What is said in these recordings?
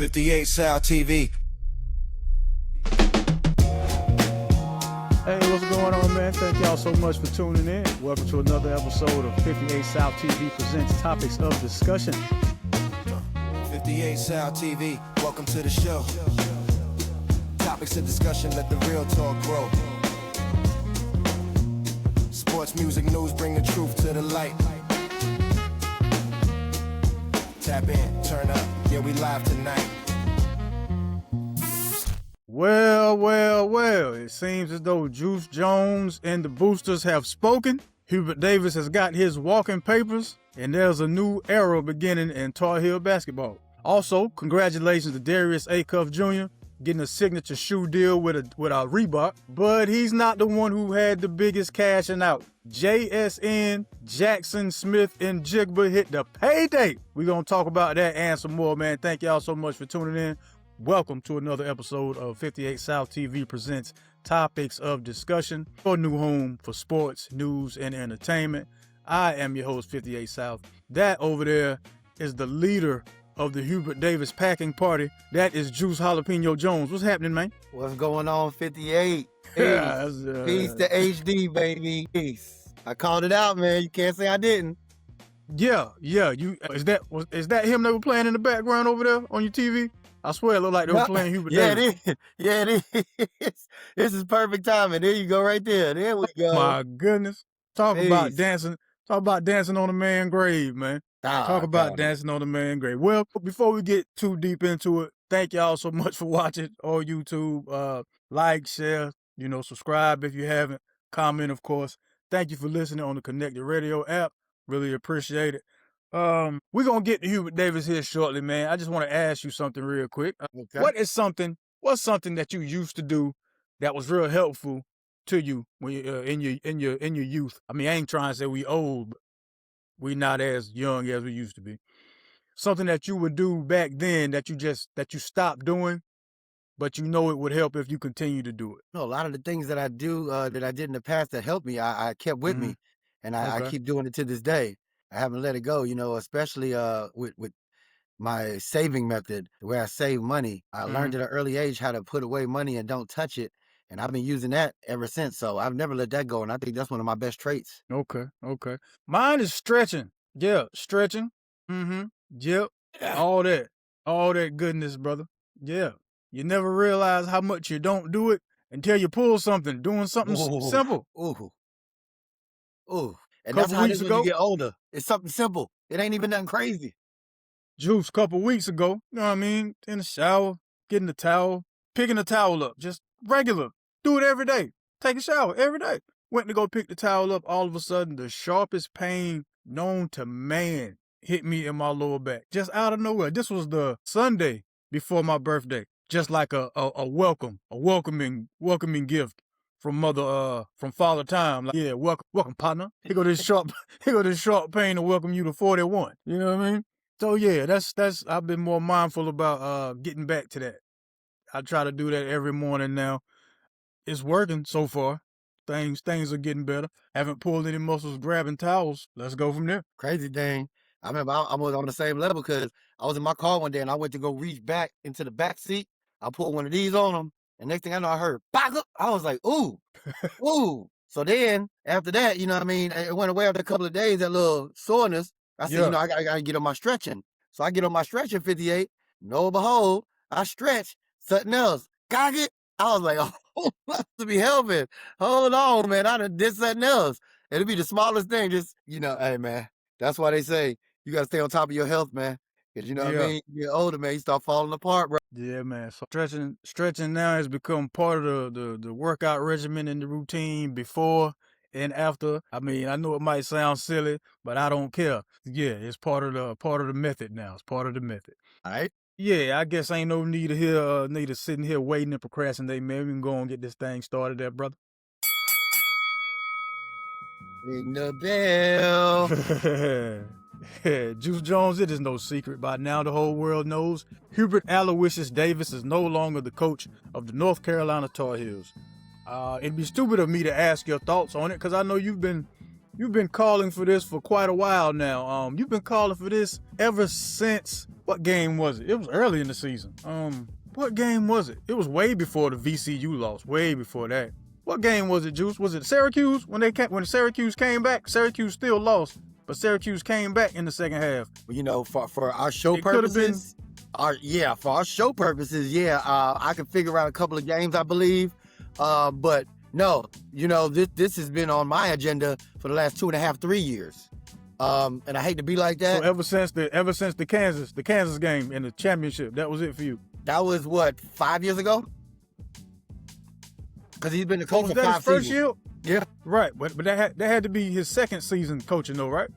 58South TV. Hey, what's going on, man? Thank y'all so much for tuning in. Welcome to another episode of 58South TV presents Topics of Discussion. 58South TV, welcome to the show. Topics of discussion, let the real talk grow. Sports, music, news, bring the truth to the light. Tap in, turn up, yeah, we live tonight. Well, it seems as though Juice Jones and the Boosters have spoken. Hubert Davis has got his walking papers, and there's a new era beginning in Tar Heel basketball. Also, congratulations to Darius Acuff Jr. getting a signature shoe deal with a Reebok, but he's not the one who had the biggest cashing out. JSN, Jackson Smith, and Jigba hit the payday. We're going to talk about that and some more, man. Thank y'all so much for tuning in. Welcome to another episode of 58 South TV presents Topics of Discussion, your new home for sports, news, and entertainment. I am your host, 58 South. That over there is the leader of the Hubert Davis packing party. That is Juice Jalapeno Jones. What's happening, man? What's going on, 58? Peace to HD, baby. Peace. I called it out, man. You can't say I didn't. Yeah. You is that him that was playing in the background over there on your TV? I swear it looked like they were playing Hubert Davis. It is. This is perfect timing. There you go, right there. There we go. My goodness. Talk about dancing on a man's grave, man. Talk about dancing on a man's grave. Well, before we get too deep into it, thank y'all so much for watching on YouTube. Like, share, subscribe if you haven't. Comment, of course. Thank you for listening on the Connected Radio app. Really appreciate it. We're going to get to Hubert Davis here shortly, man. I just want to ask you something real quick. Okay. What's something that you used to do that was real helpful to you when you in your youth? I mean, I ain't trying to say we old, but we not as young as we used to be. Something that you would do back then that you stopped doing, but it would help if you continue to do it. No, a lot of the things that I do that I did in the past that helped me, I kept with me, and I keep doing it to this day. I haven't let it go, especially with my saving method, where I save money. I learned at an early age how to put away money and don't touch it. And I've been using that ever since. So I've never let that go. And I think that's one of my best traits. Okay. Mine is stretching. Yeah, stretching. Yep. All that goodness, brother. Yeah. You never realize how much you don't do it until you pull something, doing something simple. Ooh. And that's how it is when you get older. It's something simple. It ain't even nothing crazy. Juice, a couple weeks ago, you know what I mean? In the shower, getting the towel, picking the towel up, just regular. Do it every day. Take a shower every day. Went to go pick the towel up. All of a sudden, the sharpest pain known to man hit me in my lower back. Just out of nowhere. This was the Sunday before my birthday. Just like a welcoming gift from Father Time. Like, yeah, welcome, partner. Here go this sharp pain to welcome you to 41. You know what I mean? So yeah, that's I've been more mindful about getting back to that. I try to do that every morning now. It's working so far. Things are getting better. Haven't pulled any muscles grabbing towels. Let's go from there. Crazy thing. I remember I was on the same level because I was in my car one day and I went to go reach back into the back seat. I pulled one of these on them. And next thing I know, I heard, "Bang!" I was like, ooh. So then, after that, it went away after a couple of days, that little soreness. I said, I got to get on my stretching. So I get on my stretching, 58. No, behold, I stretch. Something else. Got it? I was like, oh, must be helping. Hold on, man. I done did something else. It'll be the smallest thing. Just, hey, man. That's why they say you got to stay on top of your health, man. Because what I mean? You get older, man, you start falling apart, bro. Yeah, man. So stretching now has become part of the workout regimen and the routine before and after. I mean, I know it might sound silly, but I don't care. Yeah, it's part of the method now. It's part of the method. All right. Yeah, I guess ain't no need of sitting here waiting and procrastinating, man. We can go and get this thing started there, brother. Ring the bell. Juice Jones, it is no secret. By now, the whole world knows Hubert Aloysius Davis is no longer the coach of the North Carolina Tar Heels. It'd be stupid of me to ask your thoughts on it because I know you've been calling for this for quite a while now. You've been calling for this ever since What game was it? It was early in the season. What game was it? It was way before the VCU loss. Way before that. What game was it, Juice? Was it Syracuse? When Syracuse came back, Syracuse still lost, but Syracuse came back in the second half. You know, for our show It could have been. purposes, for our show purposes, I can figure out a couple of games, I believe. But no, you know, this has been on my agenda for the last 2.5, 3 years. And I hate to be like that. So ever since the Kansas game in the championship, that was it for you. That was what, 5 years ago? Because he's been the coach Was for that 5 his first seasons. year? Yeah. Right, but that had to be his second season coaching though, right?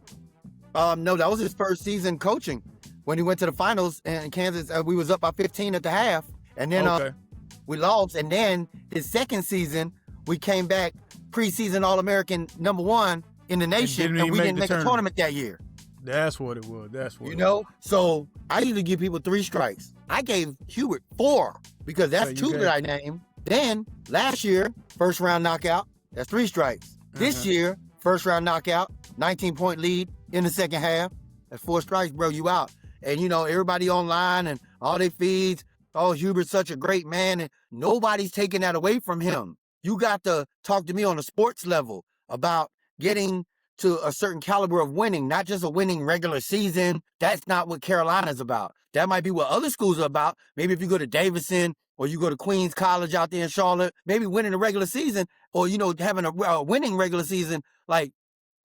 No, that was his first season coaching. When he went to the finals in Kansas, we was up by 15 at the half, and then we lost. And then his second season, we came back preseason All-American #1 in the nation, and we didn't make a tournament that year. That's what it was. You know, so I usually give people 3 strikes. I gave Hubert 4 because that's 2 that I named. Then last year, first round knockout, that's 3 strikes. This year, first round knockout, 19-point lead in the second half. That's 4 strikes, bro, you out. And you know, everybody online and all their feeds, oh, Hubert's such a great man, and nobody's taking that away from him. You got to talk to me on a sports level about getting to a certain caliber of winning, not just a winning regular season. That's not what Carolina's about. That might be what other schools are about. Maybe if you go to Davidson or you go to Queens College out there in Charlotte, maybe winning the regular season or, you know, having a winning regular season, like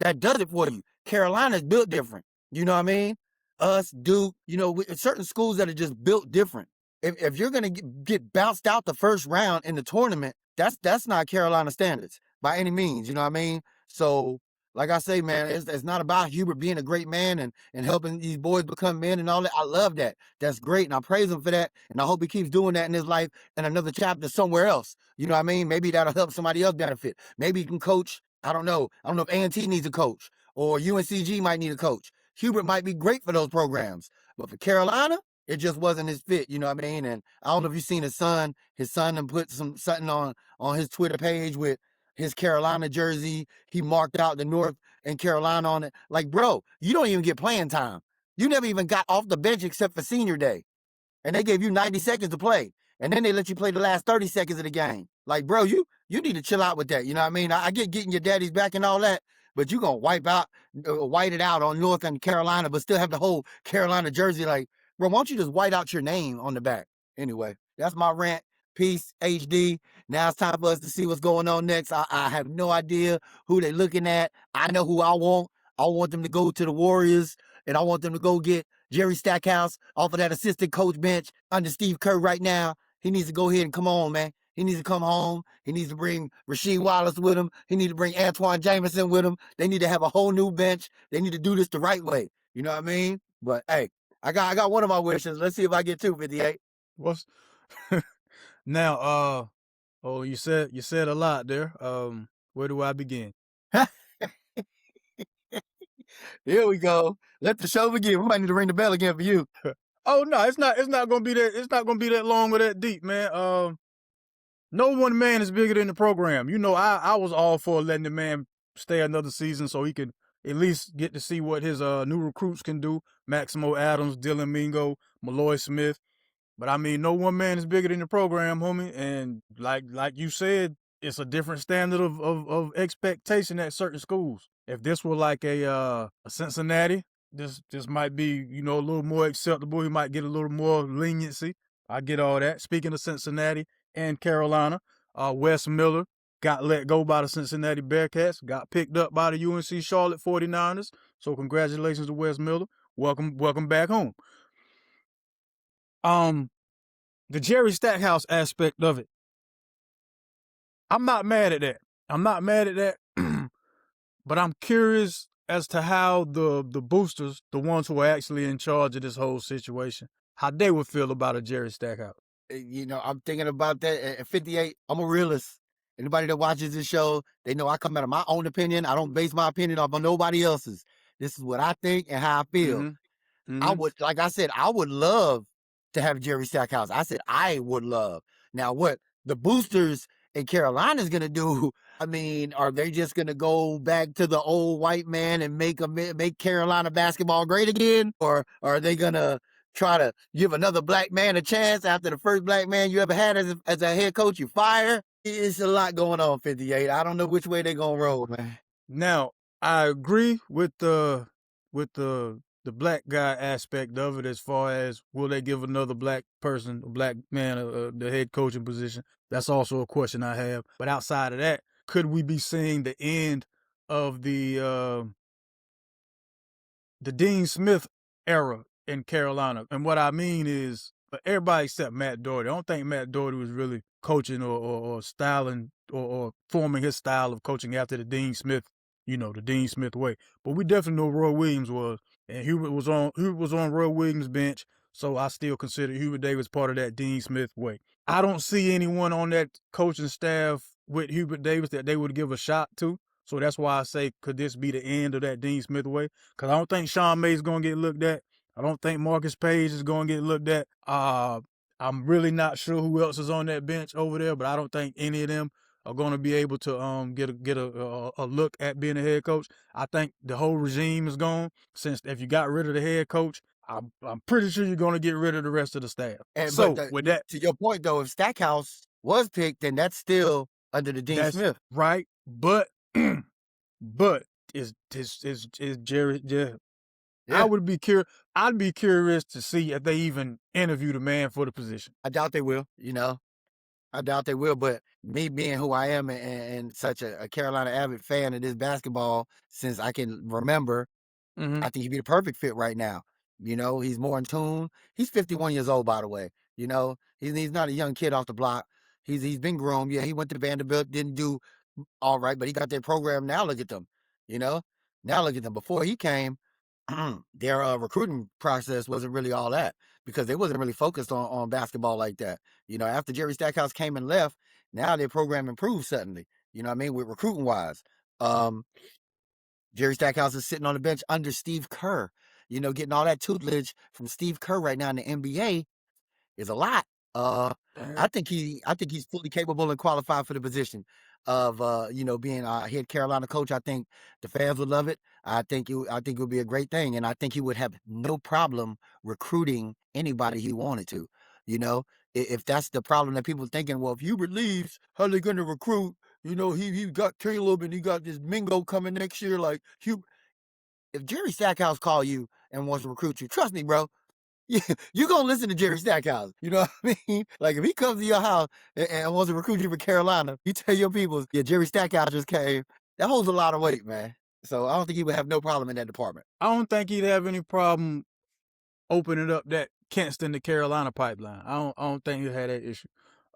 that does it for you. Carolina's built different. You know what I mean? Us, Duke, you know, certain schools that are just built different. If you're going to get bounced out the first round in the tournament, that's not Carolina standards by any means. You know what I mean? So, like I say, man, it's not about Hubert being a great man and helping these boys become men and all that. I love that. That's great, and I praise him for that, and I hope he keeps doing that in his life and another chapter somewhere else. You know what I mean? Maybe that'll help somebody else benefit. Maybe he can coach. I don't know. I don't know if A&T needs a coach or UNCG might need a coach. Hubert might be great for those programs, but for Carolina, it just wasn't his fit. You know what I mean? And I don't know if you've seen his son. His son and put something on his Twitter page with his Carolina jersey. He marked out the North and Carolina on it. Like, bro, you don't even get playing time. You never even got off the bench except for senior day. And they gave you 90 seconds to play. And then they let you play the last 30 seconds of the game. Like, bro, you need to chill out with that. You know what I mean? I get getting your daddy's back and all that, but you going to white it out on North and Carolina, but still have the whole Carolina jersey. Like, bro, why don't you just white out your name on the back? Anyway, that's my rant. Peace, HD. Now it's time for us to see what's going on next. I have no idea who they're looking at. I know who I want. I want them to go to the Warriors, and I want them to go get Jerry Stackhouse off of that assistant coach bench under Steve Kerr right now. He needs to go ahead and come on, man. He needs to come home. He needs to bring Rasheed Wallace with him. He needs to bring Antoine Jameson with him. They need to have a whole new bench. They need to do this the right way. You know what I mean? But, hey, I got one of my wishes. Let's see if I get 258. What's now? You said a lot there. Where do I begin? Here we go. Let the show begin. We might need to ring the bell again for you. Oh no, it's not gonna be that. It's not gonna be that long or that deep, man. No one man is bigger than the program. You know, I was all for letting the man stay another season so he could at least get to see what his new recruits can do. Maximo Adams, Dylan Mingo, Malloy Smith. But I mean, no one man is bigger than the program, homie. And like you said, it's a different standard of expectation at certain schools. If this were like a Cincinnati, this might be, you know, a little more acceptable. He might get a little more leniency. I get all that. Speaking of Cincinnati and Carolina, Wes Miller got let go by the Cincinnati Bearcats, got picked up by the UNC Charlotte 49ers. So congratulations to Wes Miller. Welcome back home. The Jerry Stackhouse aspect of it, I'm not mad at that. But I'm curious as to how the boosters, the ones who are actually in charge of this whole situation, how they would feel about a Jerry Stackhouse. You know, I'm thinking about that. At 58, I'm a realist. Anybody that watches this show, they know I come out of my own opinion. I don't base my opinion off of nobody else's. This is what I think and how I feel. Mm-hmm. I would, like I said, I would love to have Jerry Stackhouse. I said I would love. Now, what the boosters in Carolina is going to do, I mean, are they just going to go back to the old white man and make Carolina basketball great again? Or are they going to try to give another black man a chance after the first black man you ever had as a head coach you fire. It's a lot going on, 58. I don't know which way they're going to roll, man. Now, I agree with the black guy aspect of it as far as will they give another black person, a black man, the head coaching position. That's also a question I have. But outside of that, could we be seeing the end of the Dean Smith era in Carolina? And what I mean is everybody except Matt Doherty. I don't think Matt Doherty was really coaching or styling or forming his style of coaching after the Dean Smith, the Dean Smith way. But we definitely know Roy Williams was, and Hubert was on Roy Williams' bench. So I still consider Hubert Davis part of that Dean Smith way. I don't see anyone on that coaching staff with Hubert Davis that they would give a shot to. So that's why I say, could this be the end of that Dean Smith way? Because I don't think Sean May's going to get looked at. I don't think Marcus Page is going to get looked at. I'm really not sure who else is on that bench over there, but I don't think any of them are going to be able to get a look at being a head coach. I think the whole regime is gone. Since if you got rid of the head coach, I'm pretty sure you're going to get rid of the rest of the staff. And so with that, to your point though, if Stackhouse was picked, then that's still under the Dean Smith, right? But is Jerry? Yeah. I'd be curious to see if they even interviewed a man for the position. I doubt they will. I doubt they will. But me being who I am and such a Carolina avid fan of this basketball since I can remember, I think he'd be the perfect fit right now. He's more in tune. He's 51 years old, by the way. He's not a young kid off the block. He's been grown. Yeah, he went to Vanderbilt, didn't do all right, but he got their program. Now look at them. Now look at them. Before he came, their recruiting process wasn't really all that because they wasn't really focused on basketball like that. After Jerry Stackhouse came and left, now their program improved suddenly. With recruiting wise. Jerry Stackhouse is sitting on the bench under Steve Kerr. Getting all that tutelage from Steve Kerr right now in the NBA is a lot. I think he's fully capable and qualified for the position of being a head Carolina coach. I think the fans would love it. I think it would be a great thing, and I think he would have no problem recruiting anybody he wanted to. If that's the problem that people are thinking, well, if Hubert leaves, how are they going to recruit? He got Caleb and he got this Mingo coming next year. Like if Jerry Stackhouse call you and wants to recruit you, trust me, bro. You're going to listen to Jerry Stackhouse. You know what I mean? Like, if he comes to your house and wants to recruit you for Carolina, you tell your people, yeah, Jerry Stackhouse just came. That holds a lot of weight, man. So I don't think he would have no problem in that department. I don't think he'd have any problem opening up that Kinston to Carolina pipeline. I don't think he'd have that issue.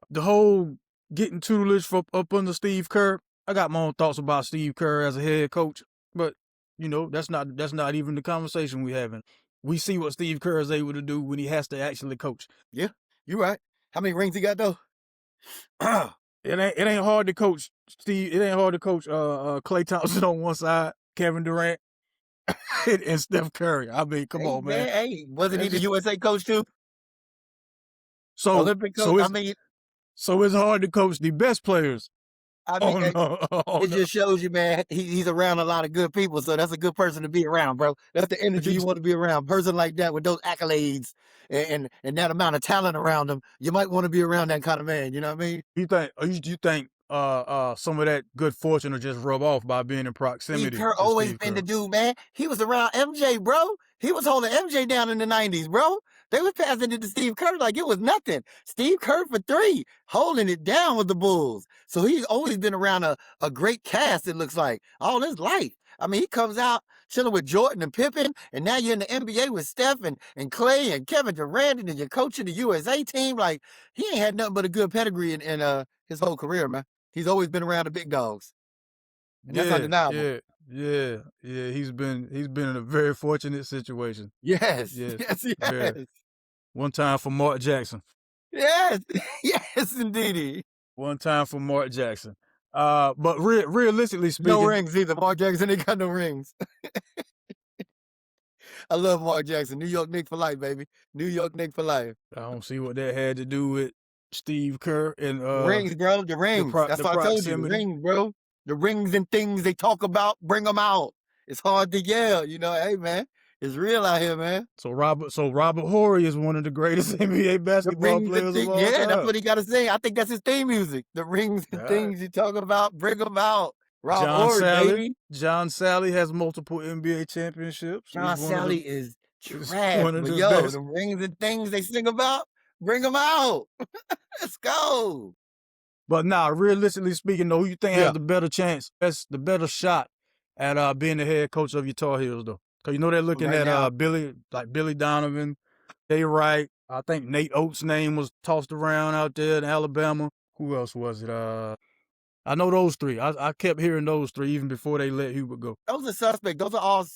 The whole getting tutelage up under Steve Kerr, I got my own thoughts about Steve Kerr as a head coach, but, that's not even the conversation we're having. We see what Steve Kerr is able to do when he has to actually coach. Yeah, you're right. How many rings he got though? It ain't hard to coach Steve. It ain't hard to coach Klay Thompson on one side, Kevin Durant, and Steph Curry. I mean, come on, man. Hey, wasn't he the USA coach too? So Olympic coach. So it's hard to coach the best players. It just shows you, man, he's around a lot of good people, so that's a good person to be around, bro. That's the energy you want to be around. A person like that with those accolades and that amount of talent around him, you might want to be around that kind of man. You know what I mean? You think some of that good fortune will just rub off by being in proximity? Steve Kerr always been the dude, man. He was around MJ, bro. He was holding MJ down in the 90s, bro. They was passing it to Steve Kerr like it was nothing. Steve Kerr for 3, holding it down with the Bulls. So he's always been around a great cast, it looks like, all his life. I mean, he comes out chilling with Jordan and Pippen, and now you're in the NBA with Steph and Klay and Kevin Durant, and you're coaching the USA team. Like, he ain't had nothing but a good pedigree in his whole career, man. He's always been around the big dogs. And that's undeniable. Yeah. He's been in a very fortunate situation. Yes. Very. One time for Mark Jackson. Yes, indeed. One time for Mark Jackson. But realistically speaking, no rings either. Mark Jackson ain't got no rings. I love Mark Jackson. New York Knicks for life, baby. New York Knicks for life. I don't see what that had to do with Steve Kerr and rings, bro. The rings. That's what I told you. The rings, bro. The rings and things they talk about, bring them out. It's hard to yell, hey, man. It's real out here, man. So Robert Horry is one of the greatest NBA The basketball rings and players of things. all Yeah, time. that's what he got to say. I think that's his theme music. The rings and Yeah. things you talking about, bring them out. Rob John Horry, Sally. baby. John Sally has multiple NBA championships. John He's one of Sally the- is he's trash, one of but the yo, best. the rings and things they sing about, bring them out. Let's go. But nah, realistically speaking, though, who you think Yeah. has the better chance, that's the better shot at being the head coach of your Tar Heels, though? Because you know they're looking Right at now. Billy Donovan, Jay Wright. I think Nate Oates' name was tossed around out there in Alabama. Who else was it? I know those three. I kept hearing those three even before they let Hubert go. Those are suspect. Those are all,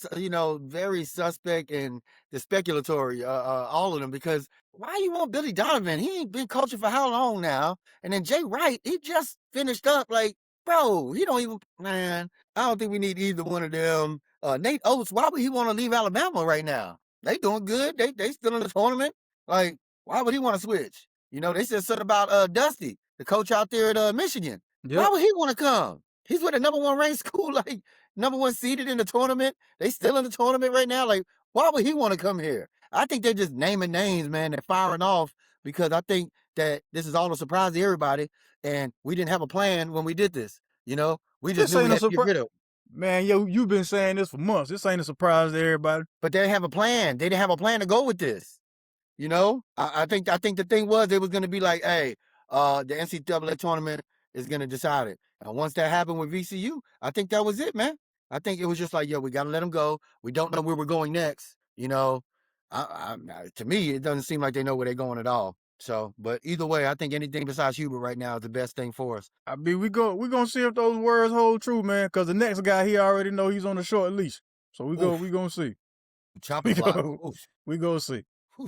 very suspect and the speculatory, all of them, because why you want Billy Donovan? He ain't been coaching for how long now? And then Jay Wright, he just finished up. Like, bro, he don't even, man, I don't think we need either one of them. Nate Oates, why would he want to leave Alabama right now? They doing good. They still in the tournament. Like, why would he want to switch? They said something about Dusty, the coach out there at Michigan. Yep. Why would he want to come? He's with a number one ranked school, like number one seeded in the tournament. They still in the tournament right now. Like, why would he want to come here? I think they're just naming names, man. They're firing off because I think that this is all a surprise to everybody. And we didn't have a plan when we did this. We just This knew we ain't a had to get surprise. rid of. Man, you've been saying this for months. This ain't a surprise to everybody. But they didn't have a plan. They didn't have a plan to go with this. I think the thing was it was going to be like, hey, the NCAA tournament is going to decide it. And once that happened with VCU, I think that was it, man. I think it was just like, yo, we got to let them go. We don't know where we're going next. To me, it doesn't seem like they know where they're going at all. So, but either way, I think anything besides Hubert right now is the best thing for us. I mean, we're gonna see if those words hold true, man. Because the next guy, he already know he's on a short leash. So we gonna see. Chopper block. We gonna see.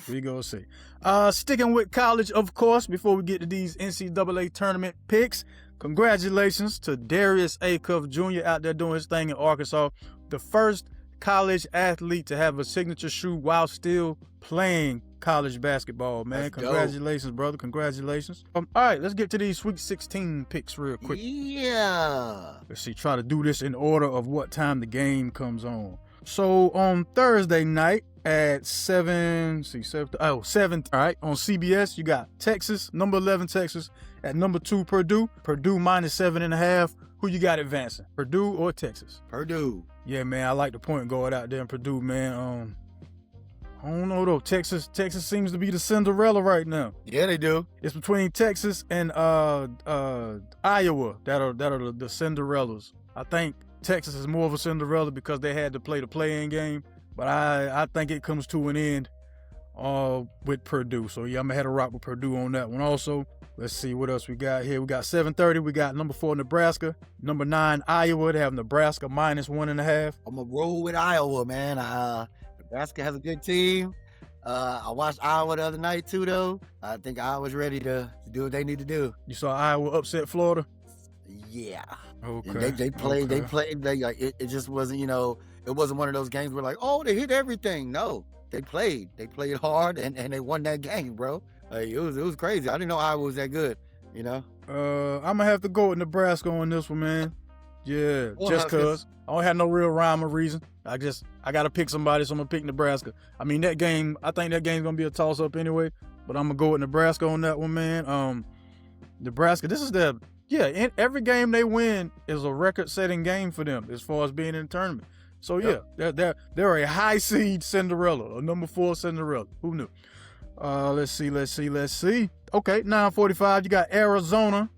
We gonna see. Sticking with college, of course. Before we get to these NCAA tournament picks, congratulations to Darius Acuff Jr. out there doing his thing in Arkansas, the first college athlete to have a signature shoe while still playing college basketball, man. That's Congratulations, dope. brother. Congratulations. All right, let's get to these Sweet 16 picks real quick. Yeah. Let's see, try to do this in order of what time the game comes on. So on Thursday night at 7, all right, on CBS, you got Texas, number 11 Texas, at number 2 Purdue minus 7.5. Who you got advancing, Purdue or Texas? Purdue. Yeah, man, I like the point guard out there in Purdue, man. I don't know though. Texas seems to be the Cinderella right now. Yeah, they do. It's between Texas and Iowa that are the Cinderellas. I think Texas is more of a Cinderella because they had to play the play-in game, but I think it comes to an end with Purdue. So yeah, I'm gonna have to rock with Purdue on that one also. Let's see what else we got here. We got 7:30. We got number 4 Nebraska, number 9 Iowa. They have Nebraska minus 1.5. I'm gonna roll with Iowa, man. Nebraska has a good team. I watched Iowa the other night too, though. I think Iowa's ready to do what they need to do. You saw Iowa upset Florida? Yeah. Okay. They played. It just wasn't, it wasn't one of those games where like, oh, they hit everything. No, they played. They played hard and they won that game, bro. Like, it was crazy. I didn't know Iowa was that good. I'm gonna have to go with Nebraska on this one, man. Yeah, Well, just cause I don't have no real rhyme or reason. I gotta pick somebody, so I'm gonna pick Nebraska. I mean, I think that game's gonna be a toss up anyway, but I'm gonna go with Nebraska on that one, man. Nebraska, this is in every game they win is a record-setting game for them as far as being in the tournament. So yeah, they're a high seed Cinderella, a number 4 Cinderella. Who knew? Let's see. Okay, 9:45. You got Arizona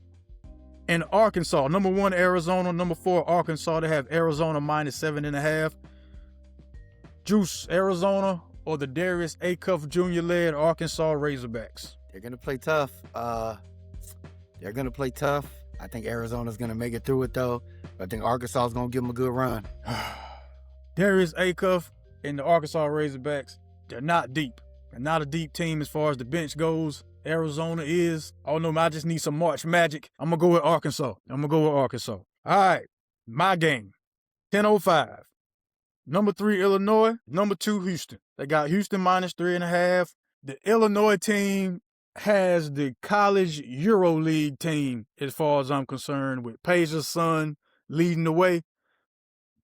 and Arkansas. Number 1 Arizona, number 4 Arkansas. They have Arizona minus 7.5. Juice, Arizona or the Darius Acuff Jr. led Arkansas Razorbacks? They're gonna play tough. I think Arizona's gonna make it through it though. I think Arkansas is gonna give them a good run. Darius Acuff and the Arkansas Razorbacks, they're not deep. They're not a deep team as far as the bench goes. Arizona is. Oh no, I just need some March magic. I'm gonna go with Arkansas. All right, my game. 10:05. Number 3 Illinois, number 2 Houston. They got Houston minus 3.5. The Illinois team has the college EuroLeague team as far as I'm concerned, with Page's son leading the way.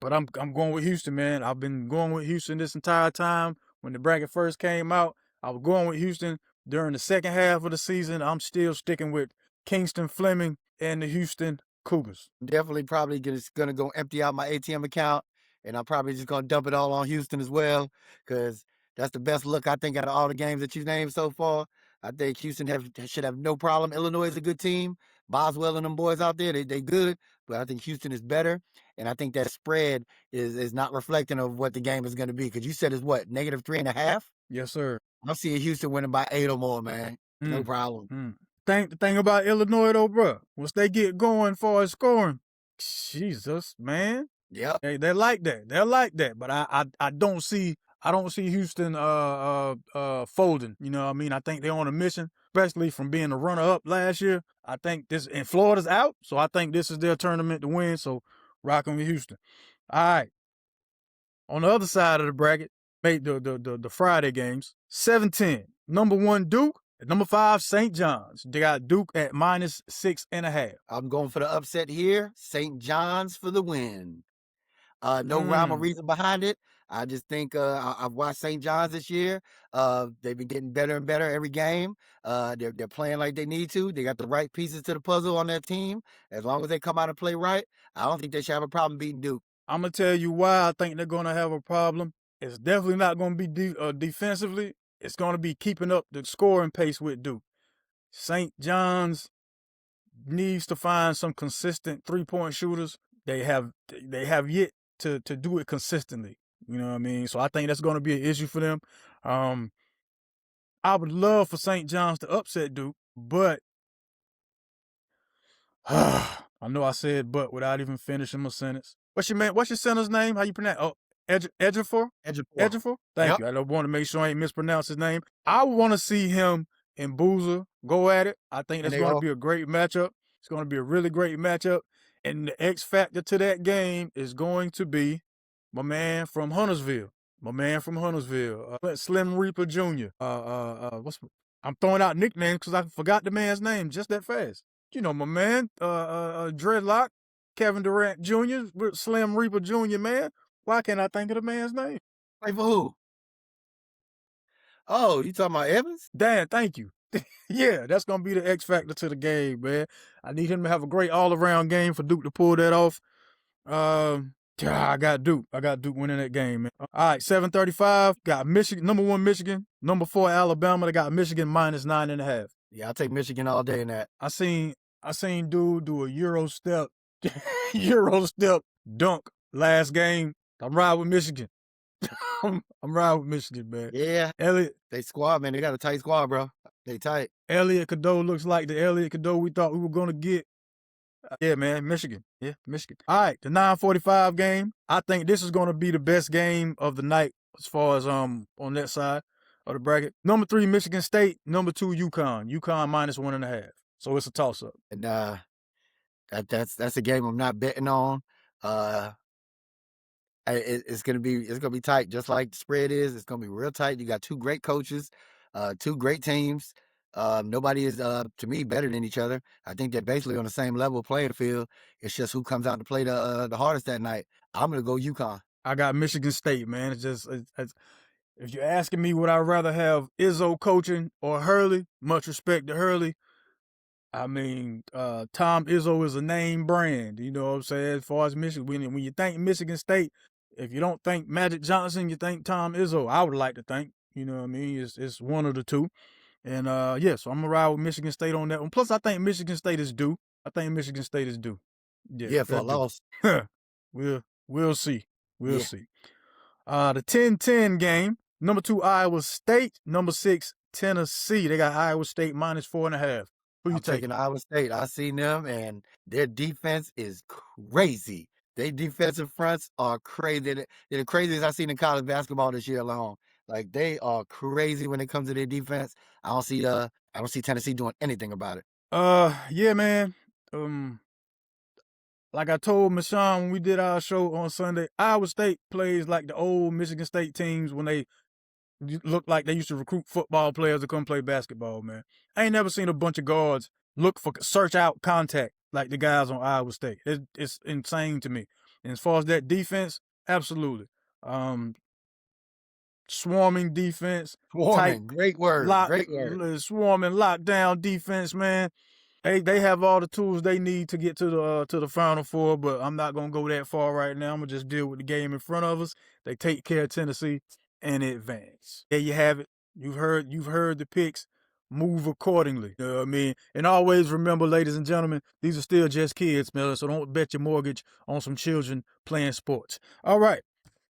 But I'm going with Houston, man. I've been going with Houston this entire time. When the bracket first came out, I was going with Houston. During the second half of the season, I'm still sticking with Kingston Fleming and the Houston Cougars. Definitely probably just going to go empty out my ATM account, and I'm probably just going to dump it all on Houston as well, because that's the best look, I think, out of all the games that you've named so far. I think Houston should have no problem. Illinois is a good team. Boswell and them boys out there, they good, but I think Houston is better, and I think that spread is not reflecting of what the game is going to be, because you said it's what, -3.5? Yes, sir. I'm seeing Houston winning by 8 or more, man. No problem. The thing about Illinois, though, bro, once they get going for as scoring, Jesus, man. Yep. They're like that. They're like that. But I don't see Houston folding. You know what I mean? I think they're on a mission, especially from being a runner-up last year. I think and Florida's out, so I think this is their tournament to win. So rocking with Houston. All right. On the other side of the bracket, made the Friday games. 7-10. Number 1 Duke. At number 5 St. John's. They got Duke at -6.5. I'm going for the upset here. St. John's for the win. No rhyme or reason behind it. I just think I've watched St. John's this year. They've been getting better and better every game. They're playing like they need to. They got the right pieces to the puzzle on that team. As long as they come out and play right, I don't think they should have a problem beating Duke. I'm going to tell you why I think they're going to have a problem. It's definitely not going to be defensively. It's going to be keeping up the scoring pace with Duke. St. John's needs to find some consistent three-point shooters. They have yet to do it consistently. You know what I mean? So I think that's going to be an issue for them. I would love for St. John's to upset Duke, but I know I said but without even finishing my sentence. What's your center's name? How you pronounce? Oh, Ejiofor? Ejiofor? Thank you. I want to make sure I ain't mispronounce his name. I want to see him and Boozer go at it. I think that's going to be a great matchup. It's going to be a really great matchup. And the X factor to that game is going to be my man from Huntersville. Slim Reaper Jr. I'm throwing out nicknames because I forgot the man's name just that fast. You know, my man, Dreadlock, Kevin Durant Jr., Slim Reaper Jr., man. Why can't I think of the man's name? Play for who? Oh, you talking about Evans? Dan, thank you. Yeah, that's going to be the X factor to the game, man. I need him to have a great all-around game for Duke to pull that off. I got Duke. Winning that game, man. All right, 7:35. Got Michigan, number 1 Michigan, number 4 Alabama. They got Michigan -9.5. Yeah, I'll take Michigan all day in that. I seen dude do a Euro step dunk last game. I'm riding with Michigan. I'm riding with Michigan, man. Yeah. Elliot. They squad, man. They got a tight squad, bro. They tight. Elliot Cadeau looks like the Elliot Cadeau we thought we were going to get. Yeah, man, Michigan. Yeah, Michigan. All right, the 9:45 game. I think this is going to be the best game of the night as far as on that side of the bracket. Number 3, Michigan State. Number 2, UConn. UConn -1.5. So it's a toss-up. And that's a game I'm not betting on. It's gonna be tight, just like the spread is. It's gonna be real tight. You got 2 great coaches, 2 great teams. Nobody is to me better than each other. I think they're basically on the same level playing field. It's just who comes out to play the hardest that night. I'm gonna go UConn. I got Michigan State, man. It's just if you're asking me would I rather have Izzo coaching or Hurley, much respect to Hurley. I mean, Tom Izzo is a name brand, you know what I'm saying, as far as Michigan. When you think Michigan State, if you don't think Magic Johnson, you think Tom Izzo. I would like to think, you know what I mean, it's one of the two. And, so I'm going to ride with Michigan State on that one. Plus, I think Michigan State is due. Yeah, for a loss. We'll see. We'll see. The 10-10 game, number 2, Iowa State, number 6, Tennessee. They got Iowa State -4.5. Who you taking? Iowa State. I seen them, and their defense is crazy. Their defensive fronts are crazy. They're the craziest I've seen in college basketball this year alone. Like, they are crazy when it comes to their defense. I don't see Tennessee doing anything about it. Yeah, man. Like I told Michon when we did our show on Sunday, Iowa State plays like the old Michigan State teams when they looked like they used to recruit football players to come play basketball, man. I ain't never seen a bunch of guards search out contact like the guys on Iowa State. It's insane to me. And as far as that defense, absolutely. Swarming defense, tight, Swarming, great word, great word. swarming lockdown defense, man. They have all the tools they need to get to the Final Four, but I'm not gonna go that far right now. I'm gonna just deal with the game in front of us. They take care of Tennessee and advance. There you have it. You've heard the picks. Move accordingly. You know what I mean? And always remember, ladies and gentlemen, these are still just kids, man. So don't bet your mortgage on some children playing sports. All right.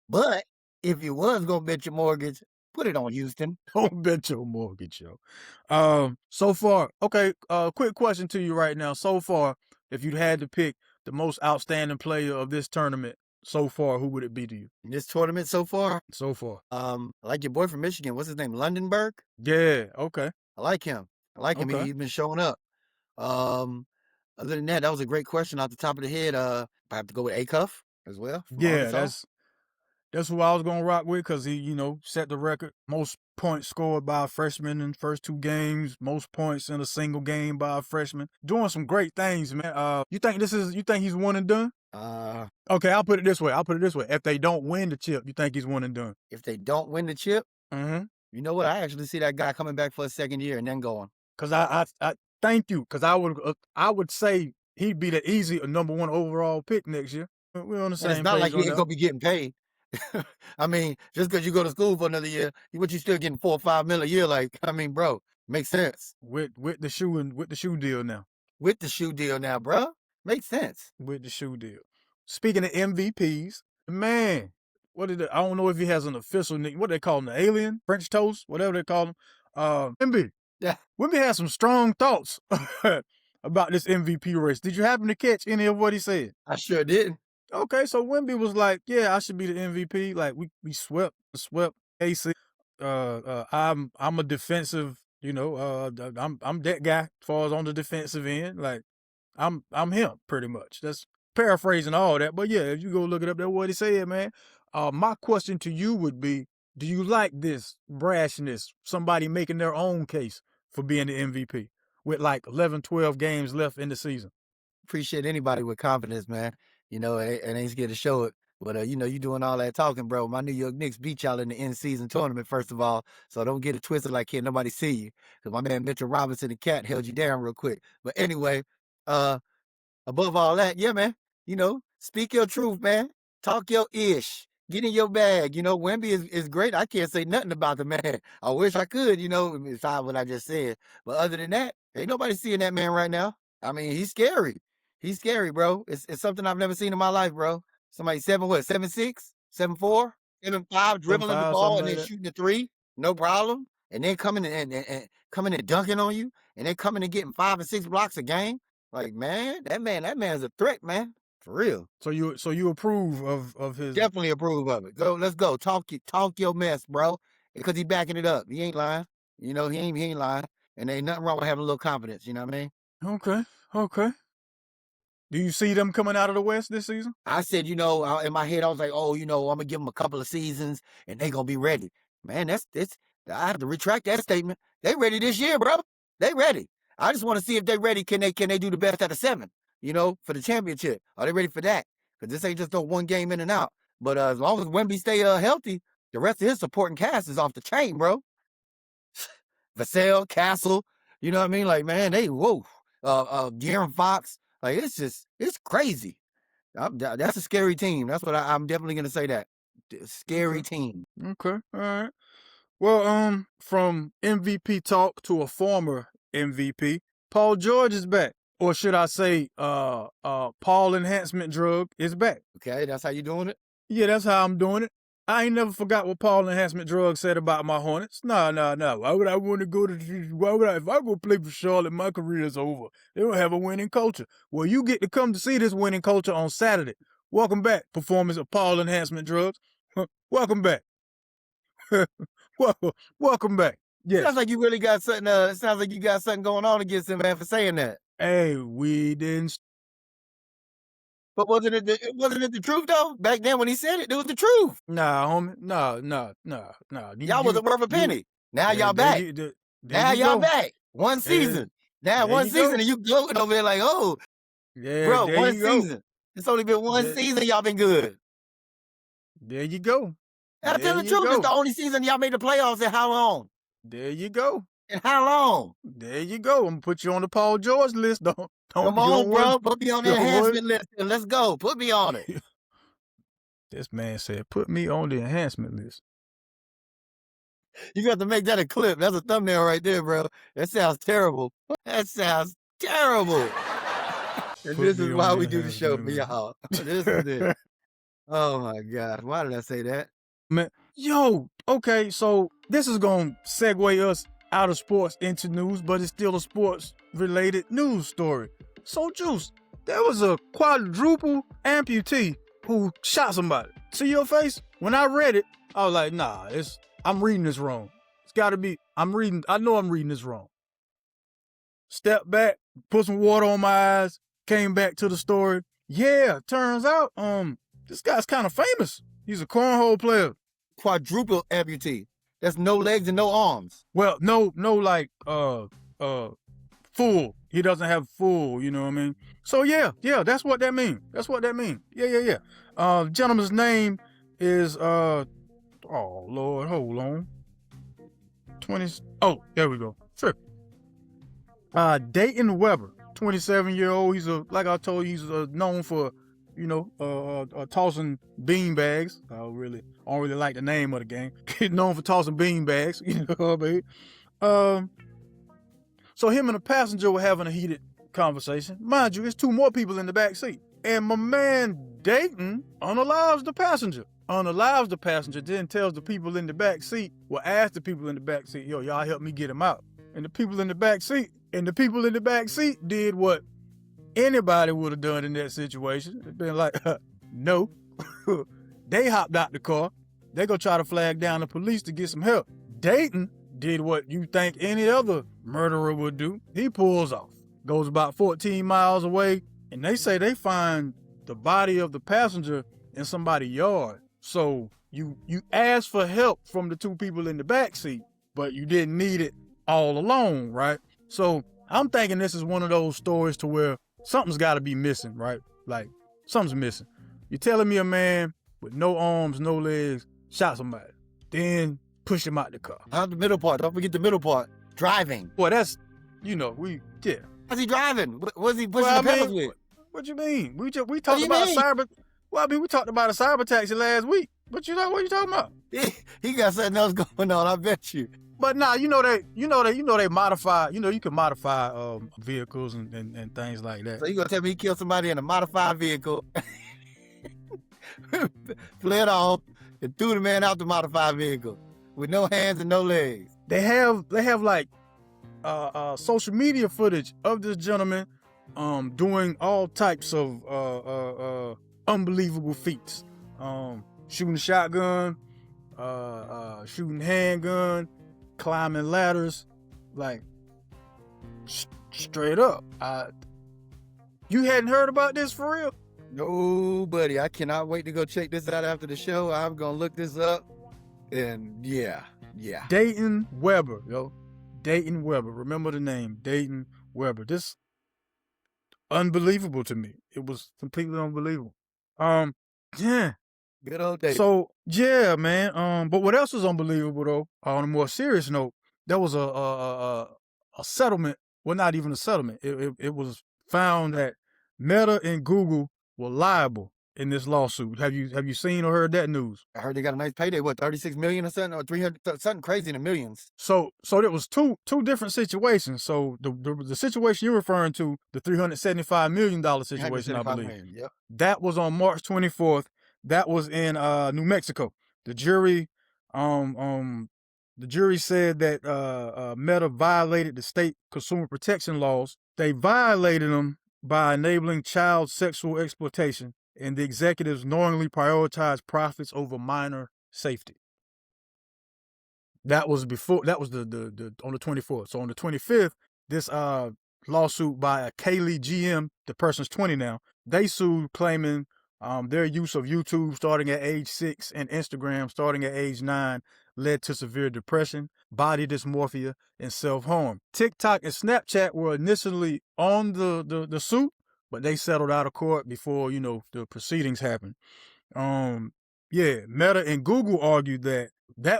But if you was gonna bet your mortgage, put it on Houston. Don't bet your mortgage, yo. So far, okay, quick question to you right now. So far, if you'd had to pick the most outstanding player of this tournament so far, who would it be to you? In this tournament so far, So far. I like your boy from Michigan. What's his name? Lundenberg? Yeah, okay. I like him. I like him. Okay. He's been showing up. Other than that was a great question off the top of the head. I have to go with Acuff as well. Yeah, that's who I was gonna rock with because he, set the record. Most points scored by a freshman in the first 2 games, most points in a single game by a freshman. Doing some great things, man. You think he's one and done? Okay, I'll put it this way. If they don't win the chip, you think he's one and done? If they don't win the chip, Mm-hmm. you know what? I actually see that guy coming back for a second year and then going. Cause I thank you. Cause I would say he'd be the easy number 1 overall pick next year. We're on the same And it's not page like on he ain't that. gonna be getting paid. I mean, just because you go to school for another year, you still getting $4 or $5 million a year. Like, I mean, bro, makes sense. With the shoe deal now. With the shoe deal now, bro, makes sense. With the shoe deal. Speaking of MVPs, man, I don't know if he has an official name. What they call him, the alien, French toast, whatever they call him. Wemby. Yeah. Wemby has some strong thoughts about this MVP race. Did you happen to catch any of what he said? I sure didn't. Okay, so Wemby was like, "Yeah, I should be the MVP. Like we swept AC. I'm a defensive, I'm that guy as far as on the defensive end. Like I'm him pretty much. That's paraphrasing all that, but yeah, if you go look it up, that's what he said, man. My question to you would be, do you like this brashness? Somebody making their own case for being the MVP with like 11, 12 games left in the season? Appreciate anybody with confidence, man. And ain't scared to show it. But, you doing all that talking, bro. My New York Knicks beat y'all in the in-season tournament, first of all. So don't get it twisted like can't nobody see you. Because my man Mitchell Robinson, the cat, held you down real quick. But anyway, above all that, yeah, man, speak your truth, man. Talk your ish. Get in your bag. Wemby is great. I can't say nothing about the man. I wish I could, besides what I just said. But other than that, ain't nobody seeing that man right now. I mean, he's scary. He's scary, bro. It's something I've never seen in my life, bro. Somebody 7'6", 7'4", 7'5", dribbling the ball and then shooting the 3, no problem. And then coming and dunking on you, and then coming and getting 5 and 6 blocks a game. Like, man, that man's a threat, man. For real. So you approve of his? Definitely approve of it. Let's go. Talk your mess, bro. Because he backing it up. He ain't lying. He ain't lying. And ain't nothing wrong with having a little confidence. You know what I mean? Okay. Do you see them coming out of the West this season? I said, in my head, I was like, I'm gonna give them a couple of seasons and they gonna be ready. Man, that's I have to retract that statement. They ready this year, bro. They ready. I just want to see if they ready. Can they do the best out of 7? For the championship? Are they ready for that? Because this ain't just no one game in and out. But as long as Wemby stay healthy, the rest of his supporting cast is off the chain, bro. Vassell, Castle, you know what I mean? Like, man, De'Aaron Fox. Like, it's crazy. That's a scary team. That's what I'm definitely going to say that. Scary team. Okay, all right. Well, from MVP talk to a former MVP, Paul George is back. Or should I say, Paul enhancement drug is back. Okay, that's how you doing it? Yeah, that's how I'm doing it. I ain't never forgot what Paul enhancement drug said about my Hornets. No. Why would I want to go if I go play for Charlotte, my career is over. They don't have a winning culture. Well, you get to come to see this winning culture on Saturday. Welcome back, performance of Paul enhancement drugs. Welcome back. Welcome back. Yes. Sounds like you really got something. It sounds like you got something going on against him, man, for saying that. Hey, we didn't. But wasn't it the truth though? Back then when he said it was the truth. Nah, homie. No. Y'all wasn't worth a penny. Now y'all back. Now y'all back. One season. Now one season and you gloating over there like, oh, yeah, bro, one season. It's only been one season y'all been good. There you go. And I tell the truth, it's the only season y'all made the playoffs in how long? There you go. And how long? There you go. I'm going to put you on the Paul George list. Come on, bro. Put me on the enhancement list. And let's go. Put me on it. This man said, put me on the enhancement list. You got to make that a clip. That's a thumbnail right there, bro. That sounds terrible. That sounds terrible. And this is why we do the show for y'all. This is it. Oh, my God. Why did I say that? Man, yo, okay, so this is going to segue us out of sports into news, but it's still a sports-related news story. So, Juice, there was a quadruple amputee who shot somebody. See your face? When I read it, I was like, nah, I'm reading this wrong. It's got to be, I know I'm reading this wrong. Step back, put some water on my eyes, came back to the story. Yeah, turns out, this guy's kind of famous. He's a cornhole player. Quadruple amputee. That's no legs and no arms. Well, no, like, full. He doesn't have full, you know what I mean? So yeah, that's what that means. Yeah. Gentleman's name is, oh Lord, hold on. There we go. Sure. Dayton Webber, 27-year-old. He's like I told you, he's known for, tossing bean bags. I don't really like the name of the game. He's known for tossing bean bags, you know what I mean? So him and the passenger were having a heated conversation. Mind you, there's two more people in the back seat. And my man Dayton unalives the passenger. Then tells the people in the back seat, ask the people in the back seat, yo, y'all help me get him out. And the people in the back seat did what anybody would have done in that situation. They'd been like, no. They hopped out the car. They go try to flag down the police to get some help. Dayton did what you think any other murderer would do. He pulls off, goes about 14 miles away, and they say they find the body of the passenger in somebody's yard. So you asked for help from the two people in the back seat, but you didn't need it all alone, right? So I'm thinking this is one of those stories to where something's got to be missing, right? Like, something's missing. You're telling me a man with no arms, no legs, shot somebody, then pushed him out the car. Not the middle part. Don't forget the middle part. Driving. Well, that's, How's he driving? What's he pushing the pedals with? What you mean? We talked about cyber. Well, I mean, we talked about a cyber taxi last week. But what you talking about? He got something else going on, I bet you. But nah, they modify, you can modify vehicles and things like that. So you gonna tell me he killed somebody in a modified vehicle, fled off, and threw the man out the modified vehicle with no hands and no legs. They have like social media footage of this gentleman doing all types of unbelievable feats. Shooting shotgun, shooting handgun, climbing ladders, like straight up. You hadn't heard about this for real? No, buddy. I cannot wait to go check this out after the show. I'm gonna look this up, and yeah. Dayton Webber, Dayton Webber. Remember the name, Dayton Webber. This unbelievable to me. It was completely unbelievable. Yeah. Good old Dayton. So yeah, man. But what else was unbelievable though? On a more serious note, there was a settlement. Well, not even a settlement. It was found that Meta and Google were liable in this lawsuit. Have you seen or heard that news? I heard they got a nice payday. What, 36 million or something, or 300, something crazy in the millions. So there was two different situations. So the situation you're referring to, the $375 million situation, I believe. Yep. That was on March 24th. That was in New Mexico. The jury said that Meta violated the state consumer protection laws. They violated them by enabling child sexual exploitation, and the executives knowingly prioritized profits over minor safety. That was the on the 24th. So on the 25th, this lawsuit by a Kaylee GM, the person's 20 now, they sued claiming their use of YouTube starting at age 6 and Instagram starting at age 9 led to severe depression, body dysmorphia, and self-harm. TikTok and Snapchat were initially on the suit, but they settled out of court before, the proceedings happened. Yeah, Meta and Google argued that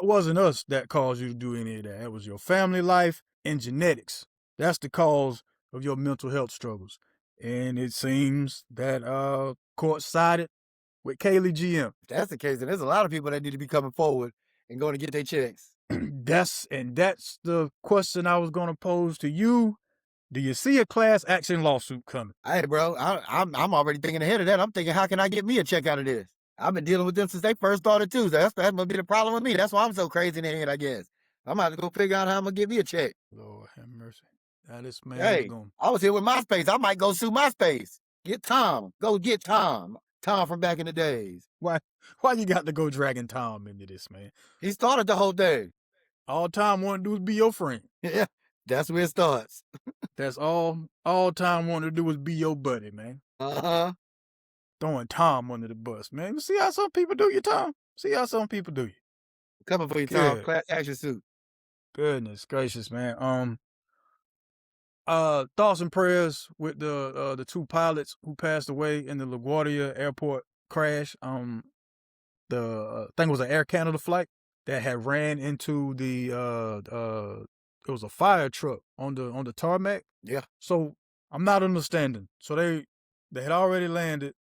wasn't us that caused you to do any of that. It was your family life and genetics. That's the cause of your mental health struggles. And it seems that court sided with Kaylee GM. If that's the case, then there's a lot of people that need to be coming forward and going to get their checks. That's the question I was going to pose to you. Do you see a class action lawsuit coming? Hey, bro, I'm already thinking ahead of that. I'm thinking, how can I get me a check out of this? I've been dealing with them since they first started too. So that must be the problem with me. That's why I'm so crazy in the head, I guess. I'm about to go figure out how I'm gonna get me a check. Lord have mercy. Now this man Hey, I was here with MySpace. I might go sue MySpace. Get Tom. Go get Tom. Tom from back in the days. Why you got to go dragging Tom into this, man? He started the whole thing. All Tom wanted to do is be your friend. Yeah, that's where it starts. That's all Tom wanted to do was be your buddy, man. Uh-huh. Throwing Tom under the bus, man. See how some people do you, Tom? See how some people do you? Coming for you, Tom. Class action suit. Goodness gracious, man. Thoughts and prayers with the two pilots who passed away in the LaGuardia airport crash. I think it was an Air Canada flight that had ran into the it was a fire truck on the tarmac. Yeah. So I'm not understanding. So they had already landed.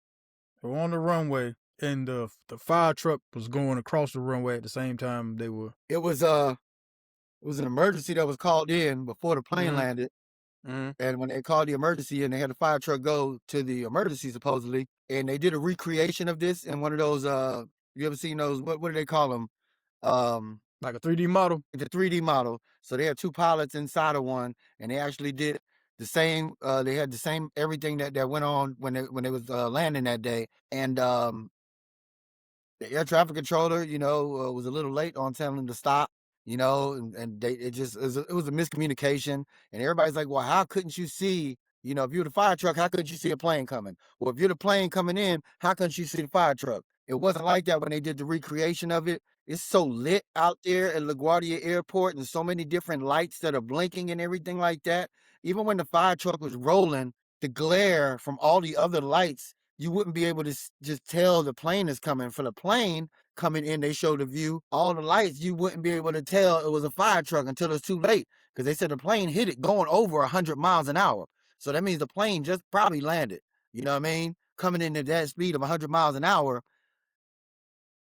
They were on the runway, and the fire truck was going across the runway at the same time they were. It was an emergency that was called in before the plane Mhm. landed. Mm-hmm. And when they called the emergency and they had the fire truck go to the emergency supposedly, and they did a recreation of this in one of those you ever seen those, what do they call them? Like a 3D model? The 3D model. So they had two pilots inside of one, and they actually did the same, they had the same everything that went on when they was landing that day. And the air traffic controller, was a little late on telling them to stop, and it was a miscommunication. And everybody's like, well, how couldn't you see, if you're the fire truck, how couldn't you see a plane coming? Well, if you're the plane coming in, how couldn't you see the fire truck? It wasn't like that when they did the recreation of it. It's so lit out there at LaGuardia Airport and so many different lights that are blinking and everything like that. Even when the fire truck was rolling, the glare from all the other lights, you wouldn't be able to just tell the plane is coming. For the plane coming in, they showed the view. All the lights, you wouldn't be able to tell it was a fire truck until it's too late, because they said the plane hit it going over 100 miles an hour. So that means the plane just probably landed. You know what I mean? Coming in at that speed of 100 miles an hour.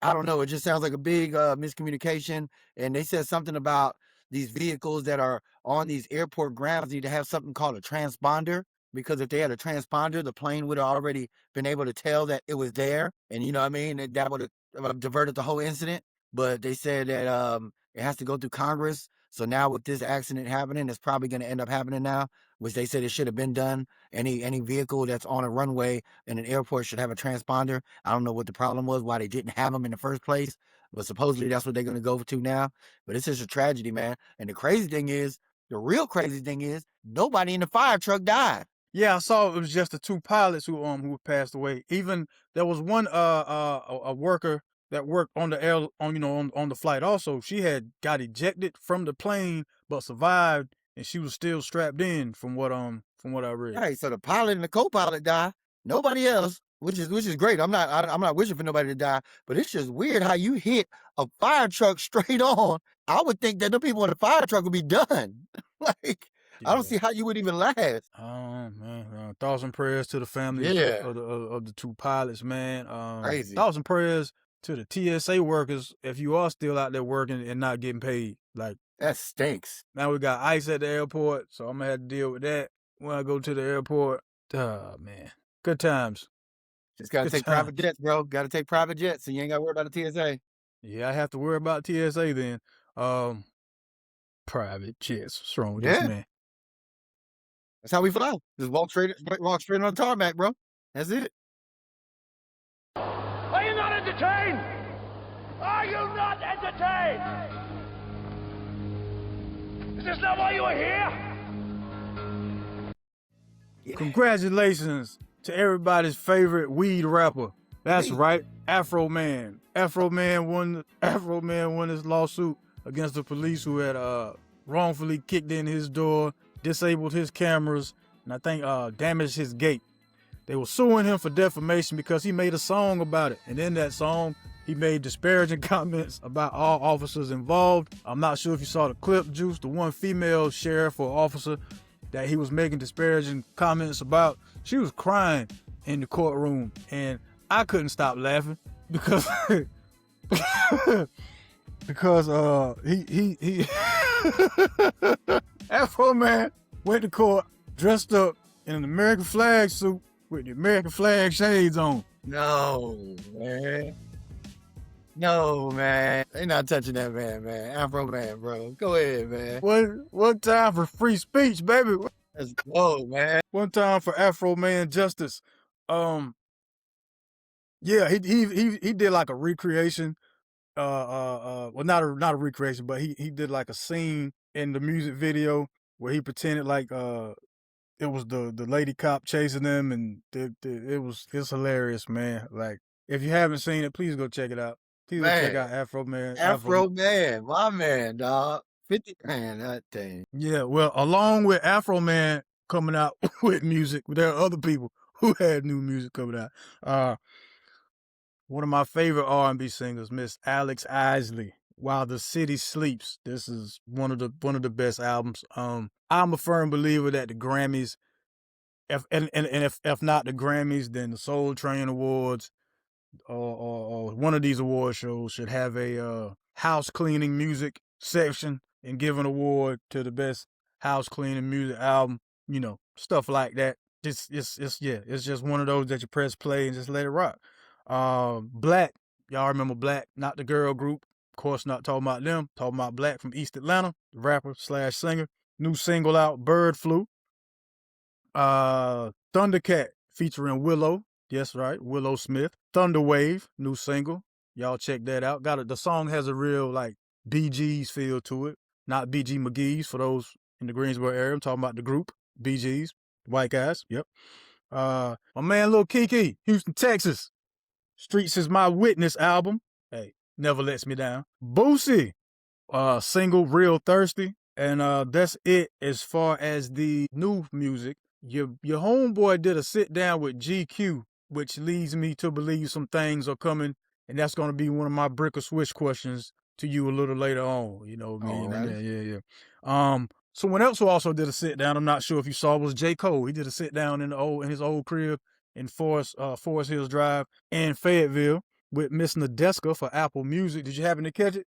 I don't know. It just sounds like a big miscommunication. And they said something about these vehicles that are on these airport grounds need to have something called a transponder, because if they had a transponder, the plane would have already been able to tell that it was there. And you know what I mean? That would have diverted the whole incident. But they said that it has to go through Congress. So now with this accident happening, it's probably going to end up happening now, which they said it should have been done. Any vehicle that's on a runway in an airport should have a transponder. I don't know what the problem was, why they didn't have them in the first place, but supposedly that's what they're going to go to now. But it's just a tragedy, man. And the real crazy thing is, nobody in the fire truck died. Yeah, I saw it was just the two pilots who passed away. Even there was one a worker that worked on the on the flight also. She had got ejected from the plane but survived, and she was still strapped in from what I read. Right, so the pilot and the co-pilot died. Nobody else, which is great. I'm not wishing for nobody to die, but it's just weird how you hit a fire truck straight on. I would think that the people in the fire truck would be done. Like, yeah. I don't see how you would even last. Oh man, thoughts and prayers to the families of the two pilots, man. Crazy. Thoughts and prayers to the TSA workers if you are still out there working and not getting paid. Like, that stinks. Now we got ice at the airport, so I'm gonna have to deal with that when I go to the airport. Man, good times. Just gotta take private jets, bro. Gotta take private jets, so you ain't gotta worry about the TSA. Yeah, I have to worry about TSA then. Private jets. What's wrong with this man? That's how we fly. Just walk straight on the tarmac, bro. That's it. Are you not entertained? Are you not entertained? Is this not why you are here? Yeah. Congratulations to everybody's favorite weed rapper. That's right, Afro Man. Afro Man won his lawsuit against the police who had wrongfully kicked in his door, disabled his cameras, and I think damaged his gate. They were suing him for defamation because he made a song about it. And in that song, he made disparaging comments about all officers involved. I'm not sure if you saw the clip, Juice, the one female sheriff or officer that he was making disparaging comments about. She was crying in the courtroom, and I couldn't stop laughing because he Afro man went to court dressed up in an American flag suit with the American flag shades on. No, man. No, man. They not touching that man. Afro man, bro. Go ahead, man. One time for free speech, baby. Let's go, man. One time for Afro man justice. Yeah, he did like a recreation. Well, not a recreation, but he did like a scene in the music video where he pretended like it was the lady cop chasing them, and it's hilarious, man. Like, if you haven't seen it, please go check it out. Please go check out Afro man. Afro man, my man, dog. 50 man, that thing. Yeah, well, along with Afro man coming out with music, there are other people who had new music coming out. One of my favorite R&B singers, Miss Alex Isley, While the City Sleeps. This is one of the best albums. I'm a firm believer that the Grammys, if not the Grammys, then the Soul Train Awards or one of these award shows should have a house cleaning music section and give an award to the best house cleaning music album. You know, stuff like that. It's just one of those that you press play and just let it rock. Black, y'all remember Black, not the girl group. Of course, not talking about them. Talking about Black from East Atlanta, rapper / singer. New single out, Bird Flu. Thundercat featuring Willow. Yes, right, Willow Smith. Thunder Wave, new single. Y'all check that out. The song has a real like Bee Gees feel to it. Not BG McGee's for those in the Greensboro area. I'm talking about the group, Bee Gees, white guys. Yep. My man Lil Kiki, Houston, Texas. Streets Is My Witness album. Hey, never lets me down. Boosie, single Real Thirsty. And that's it as far as the new music. Your homeboy did a sit down with GQ, which leads me to believe some things are coming, and that's going to be one of my brick or swish questions to you a little later on. You know, yeah. Someone else who also did a sit down, I'm not sure if you saw, was J. Cole. He did a sit down in his old crib in Forest Hills Drive in Fayetteville with Miss Nadeska for Apple Music. Did you happen to catch it?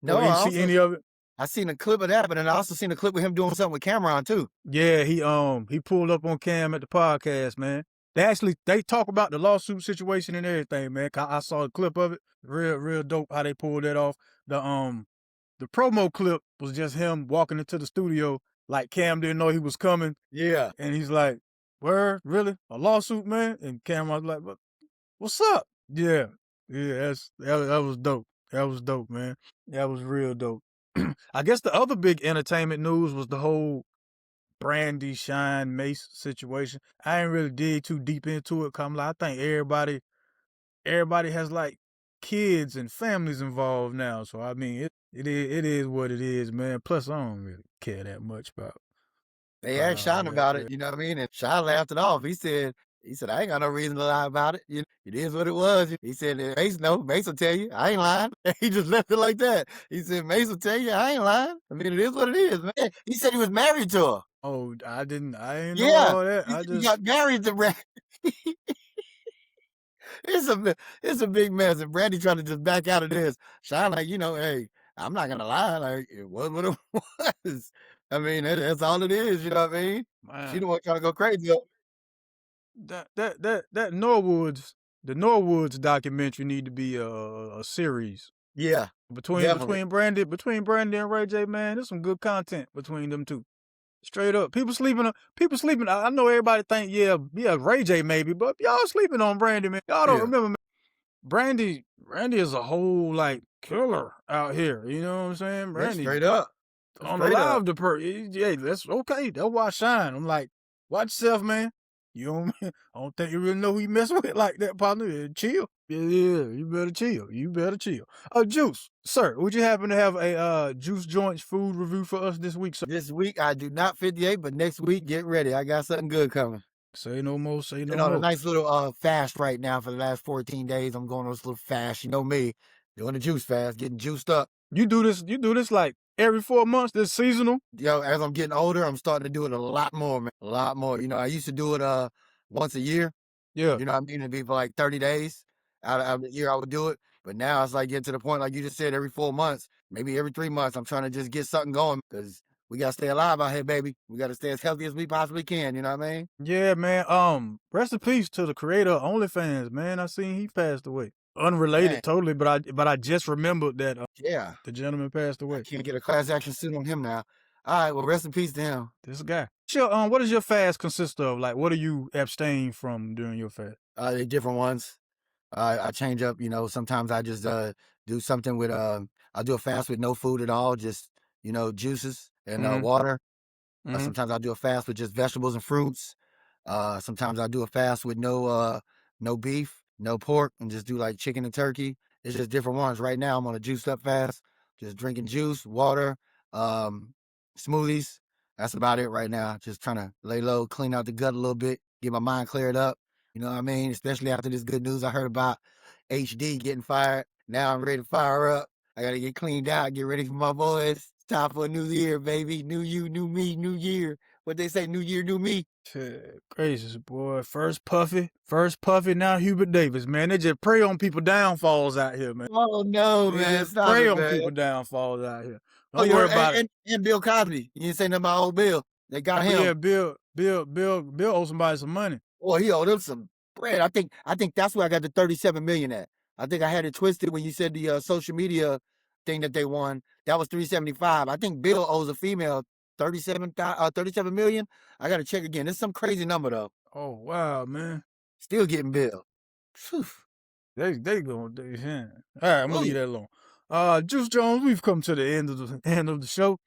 No, or did you see any of it? I seen a clip of that, but then I also seen a clip of him doing something with Cameron too. Yeah, he pulled up on Cam at the podcast, man. They talk about the lawsuit situation and everything, man. I saw a clip of it. Real dope how they pulled that off. The promo clip was just him walking into the studio like Cam didn't know he was coming. Yeah. And he's like, "Word, really? A lawsuit, man?" And Cam was like, "What's up?" Yeah, that was dope. That was dope, man. That was real dope. I guess the other big entertainment news was the whole Brandy, Shine, Mace situation. I ain't really dig too deep into it. I think everybody has like kids and families involved now. So I mean, it is what it is, man. Plus, I don't really care that much about. They asked Shine about it, you know what I mean? And Shine laughed it off. He said, I ain't got no reason to lie about it. You know, it is what it was. He said, Mace will tell you. I ain't lying. He just left it like that. He said, Mace will tell you, I ain't lying. I mean, it is what it is, man. He said he was married to her. Oh, I ain't know all that. He got married to Brandy. It's a big mess. And Brandy trying to just back out of this. Shine like, hey, I'm not going to lie. Like, it was what it was. I mean, that's all it is, you know what I mean? Man. She the one trying to go crazy. That Norwoods, the Norwoods documentary need to be a series. Yeah. Between Brandy and Ray J, man, there's some good content between them two. Straight up. People sleeping. I know everybody think, yeah, Ray J maybe, but y'all sleeping on Brandy, man. Y'all don't remember, man. Brandy is a whole like killer out here. You know what I'm saying? Brandy. Straight up. On the live, yeah, that's okay. That's why I Shine. I'm like, watch yourself, man. I don't think you really know who you messing with like that, partner. Chill. Yeah, you better chill. Juice, sir, would you happen to have a Juice Joints food review for us this week, sir? This week, I do not 58, but next week, get ready. I got something good coming. Say no more, say no Been on a more. nice little fast right now for the last 14 days. I'm going on this little fast. You know me, doing the juice fast, getting juiced up. You do this like every 4 months, this seasonal? Yo, as I'm getting older, I'm starting to do it a lot more, man. A lot more. You know, I used to do it once a year. Yeah. You know what I mean? It'd be for like 30 days out of the year I would do it. But now it's like getting to the point, like you just said, every 4 months, maybe every 3 months, I'm trying to just get something going because we got to stay alive out here, baby. We got to stay as healthy as we possibly can. You know what I mean? Yeah, man. Rest in peace to the creator of OnlyFans, man. I seen he passed away. Unrelated Man. totally, but I just remembered that Yeah. the gentleman passed away. Can't get a class action suit on him now. All right. Well, rest in peace to him. This guy. Sure, what does your fast consist of? Like, what do you abstain from during your fast? They're different ones. I change up, you know, sometimes I just do something with, I'll do a fast with no food at all, just, you know, juices and water. Mhm. Sometimes I'll do a fast with just vegetables and fruits. Sometimes I'll do a fast with no beef, no pork, and just do like chicken and turkey. It's just different ones. Right now I'm on a juiced up fast, just drinking juice, water, smoothies. That's about it right now. Just trying to lay low, clean out the gut a little bit, get my mind cleared up. You know what I mean? Especially after this good news I heard about HD getting fired. Now I'm ready to fire up. I got to get cleaned out, get ready for my boys. It's time for a new year, baby. New you, new me, new year. What they say, new year, new me. Shit, gracious, boy. First Puffy, now Hubert Davis, man. They just prey on people downfalls out here, man. Oh, no, They man. just Stop prey it, on man. people downfalls out here. Oh, Don't worry about it. And Bill Cosby. You didn't say nothing about old Bill. They got him. Yeah, Bill owes somebody some money. Well, he owed him some bread. I think that's where I got the 37 million at. I think I had it twisted when you said the social media thing that they won. That was 375. I think Bill owes a female 37 million. I got to check again. It's some crazy number though. Oh wow, man. Still getting Bill. Whew. They going yeah. All right, I'm gonna leave that alone. Juice Jones, we've come to the end of the show.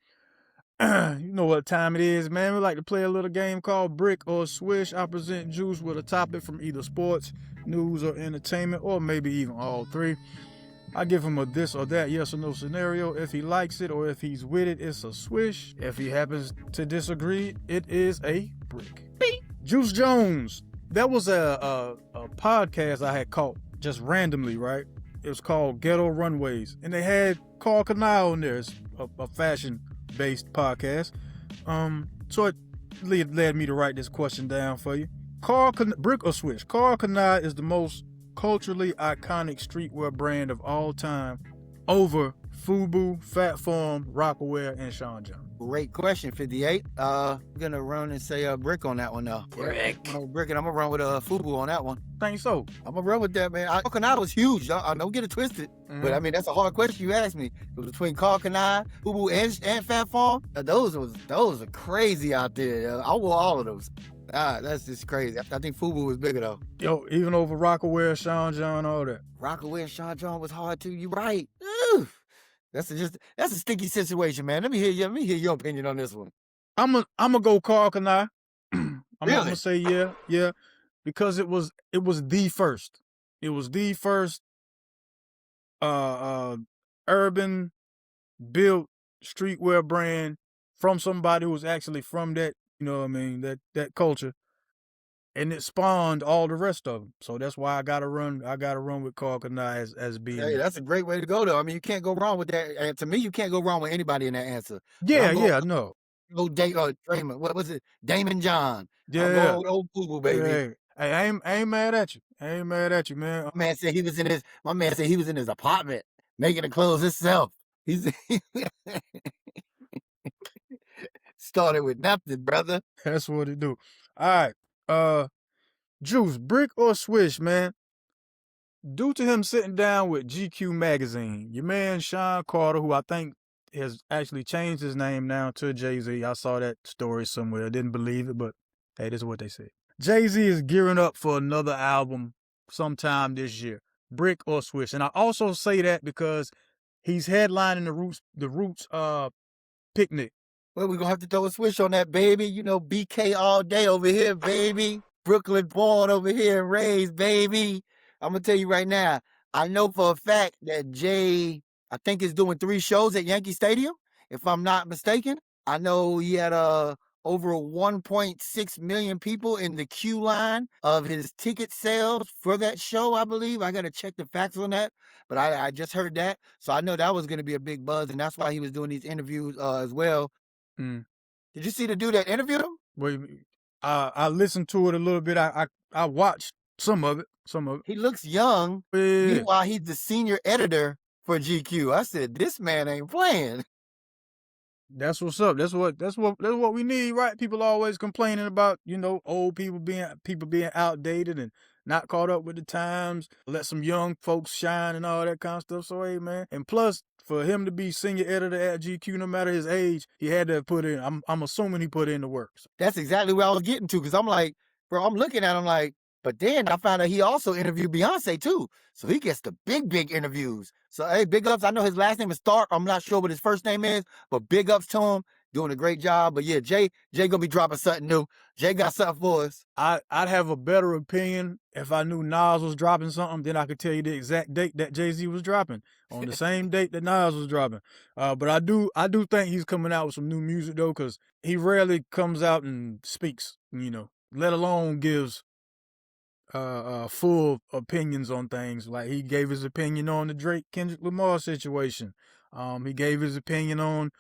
You know what time it is, man. We like to play a little game called Brick or Swish. I present Juice with a topic from either sports, news, or entertainment, or maybe even all three. I give him a this or that, yes or no scenario. If he likes it or if he's with it, it's a swish. If he happens to disagree, it is a brick. Beep. Juice Jones. That was a podcast I had caught just randomly, right? It was called Ghetto Runways, and they had Carl Kanai on there. It's a fashion-based podcast. So it led me to write this question down for you. Brick or Swish? Carl Kanai is the most culturally iconic streetwear brand of all time, over FUBU, Fat Farm, Rockaware, and Sean John. Great question, 58. I'm gonna run and say brick on that one though. Brick. I'm gonna run with FUBU on that one. Think so? I'm gonna run with that, man. Carl Kanai was huge. I don't get it twisted, but I mean that's a hard question you asked me. It was between Carl Kanai, FUBU, and Fat Farm. Those are crazy out there. I wore all of those. That's just crazy. I think FUBU was bigger though. Yo, even over Rockaware, Sean John, all that. Rockaware and Sean John was hard too. You right. Ooh. That's a sticky situation, man. Let me hear your opinion on this one. I'm gonna go Carl Kanai. I'm Really? gonna say yeah, because it was the first. It was the first urban built streetwear brand from somebody who was actually from that, you know what I mean, that culture. And it spawned all the rest of them. So that's why I gotta run with Carl Kanai as being. Hey, that's a great way to go though. I mean, you can't go wrong with that. And to me, you can't go wrong with anybody in that answer. Yeah, no. Go Damon. What was it? Damon John. Yeah. Old FUBU, baby. Hey, I ain't mad at you. I ain't mad at you, man. My man said he was in his apartment making the clothes himself. He's started with nothing, brother. That's what it do. All right. Juice, brick or swish, man? Due to him sitting down with GQ magazine, your man Sean Carter, who I think has actually changed his name now to Jay-Z. I saw that story somewhere. I didn't believe it, but hey, this is what they said. Jay-Z is gearing up for another album sometime this year. Brick or swish? And I also say that because he's headlining the Roots picnic. Well, we're going to have to throw a switch on that, baby. You know, BK all day over here, baby. Brooklyn born over here and raised, baby. I'm going to tell you right now, I know for a fact that Jay, I think, is doing 3 shows at Yankee Stadium, if I'm not mistaken. I know he had over 1.6 million people in the queue line of his ticket sales for that show, I believe. I got to check the facts on that, but I just heard that. So I know that was going to be a big buzz, and that's why he was doing these interviews as well. Mm. Did you see the dude that interviewed him? Well, I listened to it a little bit. I watched some of it. He looks young. Yeah. Meanwhile, he's the senior editor for GQ. I said, this man ain't playing. That's what's up. That's what we need, right? People always complaining about, old people being outdated and not caught up with the times. Let some young folks shine and all that kind of stuff. So hey, man. And plus, for him to be senior editor at GQ, no matter his age, he had to put in. I'm assuming he put in the work. That's exactly where I was getting to, because I'm like, bro, I'm looking at him like, but then I found out he also interviewed Beyonce too. So he gets the big interviews. So hey, big ups. I know his last name is Stark. I'm not sure what his first name is, but big ups to him. Doing a great job. But yeah, Jay gonna be dropping something new. Jay got something for us. I'd have a better opinion if I knew Nas was dropping something. Then I could tell you the exact date that Jay-Z was dropping on the same date that Nas was dropping. But I do think he's coming out with some new music though, because he rarely comes out and speaks. Let alone gives full opinions on things. Like he gave his opinion on the Drake Kendrick Lamar situation. He gave his opinion on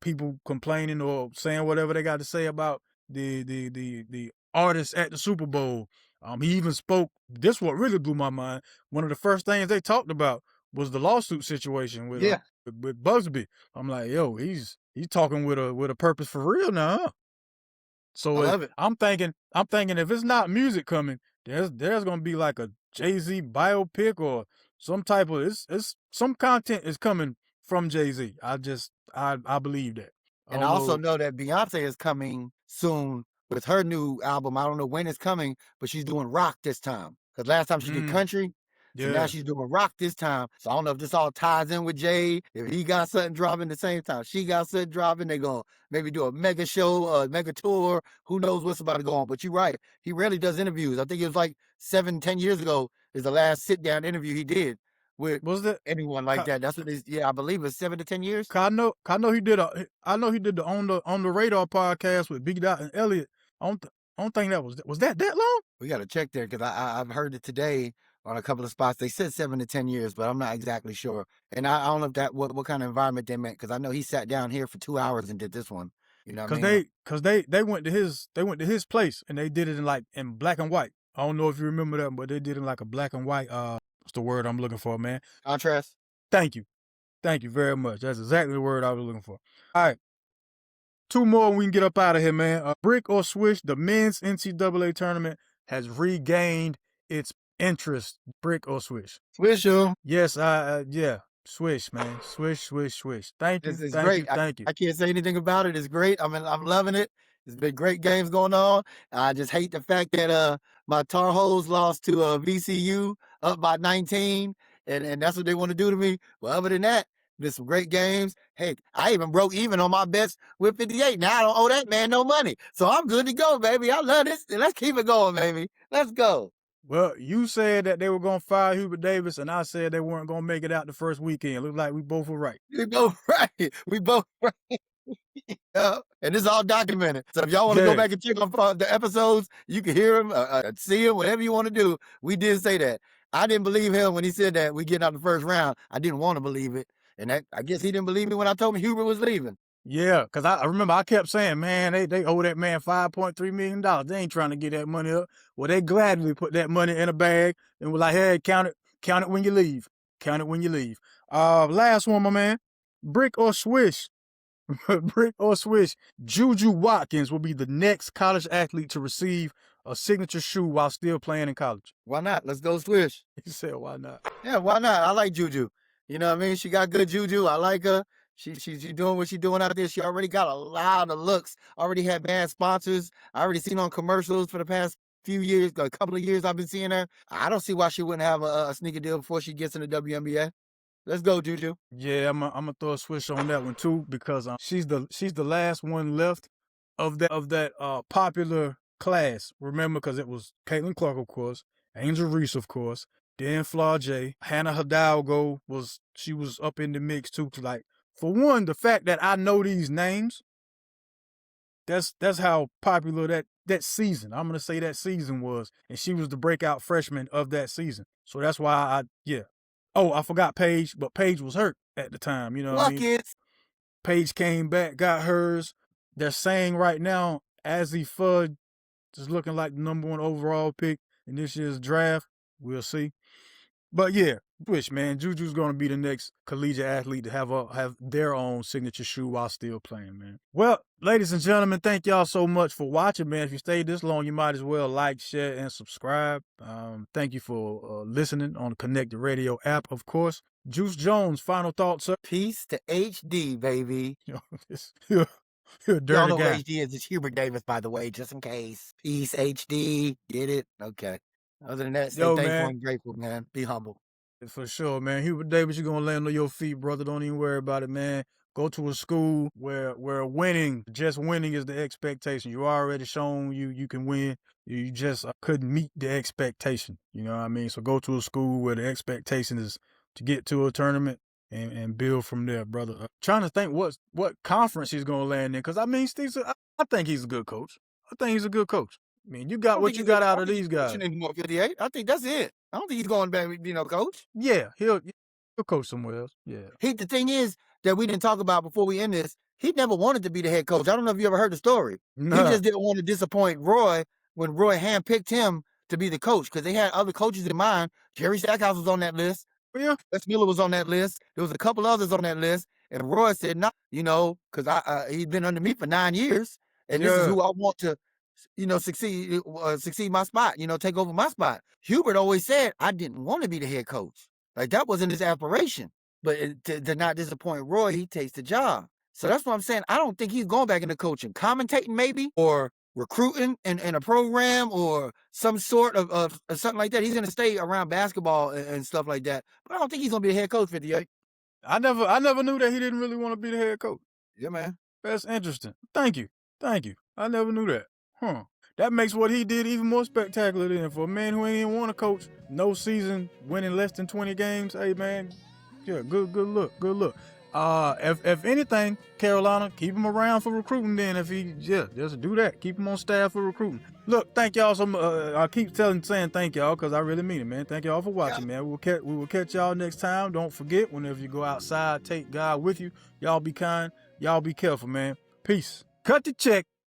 people complaining or saying whatever they got to say about the artists at the Super Bowl. He even spoke. This what really blew my mind. One of the first things they talked about was the lawsuit situation with with Busby. I'm like, yo, he's talking with a purpose for real now. Huh? So I love it. I'm thinking if it's not music coming, there's gonna be like a Jay-Z biopic or some type of it's some content is coming from Jay-Z. I believe that. And I also know that Beyonce is coming soon with her new album. I don't know when it's coming, but she's doing rock this time. Because last time she did country. So now she's doing rock this time. So I don't know if this all ties in with Jay. If he got something dropping the same time she got something dropping, they're going to maybe do a mega show, a mega tour. Who knows what's about to go on. But you're right. He rarely does interviews. I think it was like 7-10 years ago is the last sit-down interview he did with anyone like that. That's what it is. I believe it's 7 to 10 years. I know he did the on the radar podcast with Big Dot and Elliot. I don't think that was that long. We got to check there because I've heard it today on a couple of spots. They said 7 to 10 years, but I'm not exactly sure. And I don't know if that what kind of environment they meant, because I know he sat down here for 2 hours and did this one. You know what I mean? Because they went to his place and they did it in black and white. I don't know if you remember that, but they did it in like a black and white. What's the word I'm looking for, man? Contrast. Thank you very much. That's exactly the word I was looking for. All right. 2 more and we can get up out of here, man. Brick or Swish, the men's NCAA tournament has regained its interest. Brick or Swish? Swish, yo. Yes, yeah. Swish, man. Swish. Thank you. This is great. Thank you. I can't say anything about it. It's great. I'm loving it. It's been great games going on. I just hate the fact that my Tar Heels lost to VCU up by 19, and that's what they want to do to me. But other than that, there's some great games. Hey, I even broke even on my bets with 58. Now I don't owe that man no money. So I'm good to go, baby. I love this. Let's keep it going, baby. Let's go. Well, you said that they were going to fire Hubert Davis, and I said they weren't going to make it out the first weekend. Looks like we both were right. We both right. And this is all documented. So if y'all want to go back and check on the episodes, you can hear them, see them, whatever you want to do. We did say that. I didn't believe him when he said that we get out the first round. I didn't want to believe it. And I guess he didn't believe me when I told him Hubert was leaving. Yeah, because I remember I kept saying, man, they owe that man $5.3 million. They ain't trying to get that money up. Well, they gladly put that money in a bag and were like, hey, count it when you leave. Last one, my man. Brick or Swish? Brick or Swish? Juju Watkins will be the next college athlete to receive a signature shoe while still playing in college. Why not? Let's go Swish. He said, why not? Yeah, why not? I like Juju. You know what I mean? She got good juju. I like her. She's doing what she's doing out there. She already got a lot of looks. Already had bad sponsors. I already seen on commercials for the past few years, a couple of years I've been seeing her. I don't see why she wouldn't have a sneaker deal before she gets in the WNBA. Let's go, Juju. Yeah, I'm gonna throw a Swish on that one too, because she's the last one left of that popular class. Remember, because it was Caitlin Clark, of course, Angel Reese, of course, then Flau'jae, Hannah Hidalgo was up in the mix too. Like, for one, the fact that I know these names That's how popular that season, I'm gonna say that season was, and she was the breakout freshman of that season. So that's why Oh, I forgot Paige, but Paige was hurt at the time. You know what I mean? Buckets. Paige came back, got hers. They're saying right now, Azzy Fudd is looking like the #1 overall pick in this year's draft. We'll see. But yeah, Swish, man, Juju's gonna be the next collegiate athlete to have their own signature shoe while still playing, man. Well, ladies and gentlemen, thank y'all so much for watching, man. If you stayed this long, you might as well like, share, and subscribe. Thank you for listening on the Connected Radio app, of course. Juice Jones, final thoughts, sir. Peace to HD, baby. You're a dirty Y'all know guy. who HD is. It's Hubert Davis, by the way, just in case. Peace, HD. Get it? Okay. Other than that, stay Yo, thankful man. and grateful, man. Be humble. For sure, man. Hubert Davis, you're gonna land on your feet, brother. Don't even worry about it, man. Go to a school where winning, just winning is the expectation. You already shown you can win. You just couldn't meet the expectation. You know what I mean? So go to a school where the expectation is to get to a tournament and build from there, brother. Trying to think what conference he's gonna land in, because I mean, Steve, I think he's a good coach. I think he's a good coach. I mean, you got what you got out of these guys. Anymore, 58. I think that's it. I don't think he's going back, coach. Yeah, he'll coach somewhere else. Yeah. The thing is that we didn't talk about before we end this, he never wanted to be the head coach. I don't know if you ever heard the story. Nah. He just didn't want to disappoint Roy when Roy handpicked him to be the coach, because they had other coaches in mind. Jerry Stackhouse was on that list. Yeah. Les Miller was on that list. There was a couple others on that list. And Roy said, no, because he'd been under me for 9 years. And this is who I want to, succeed my spot, take over my spot. Hubert always said, I didn't want to be the head coach. Like, that wasn't his aspiration. But to not disappoint Roy, he takes the job. So that's what I'm saying. I don't think he's going back into coaching. Commentating maybe, or recruiting in a program, or some sort of something like that. He's going to stay around basketball and stuff like that. But I don't think he's going to be the head coach, 58. I never knew that he didn't really want to be the head coach. Yeah, man. That's interesting. Thank you. I never knew that. Huh. That makes what he did even more spectacular then. For a man who ain't even want to coach, no season, winning less than 20 games. Hey, man, yeah, good look. If anything, Carolina, keep him around for recruiting then. Just do that. Keep him on staff for recruiting. Look, thank y'all so much. I keep saying thank y'all, because I really mean it, man. Thank y'all for watching, man. We will catch y'all next time. Don't forget, whenever you go outside, take God with you. Y'all be kind. Y'all be careful, man. Peace. Cut the check.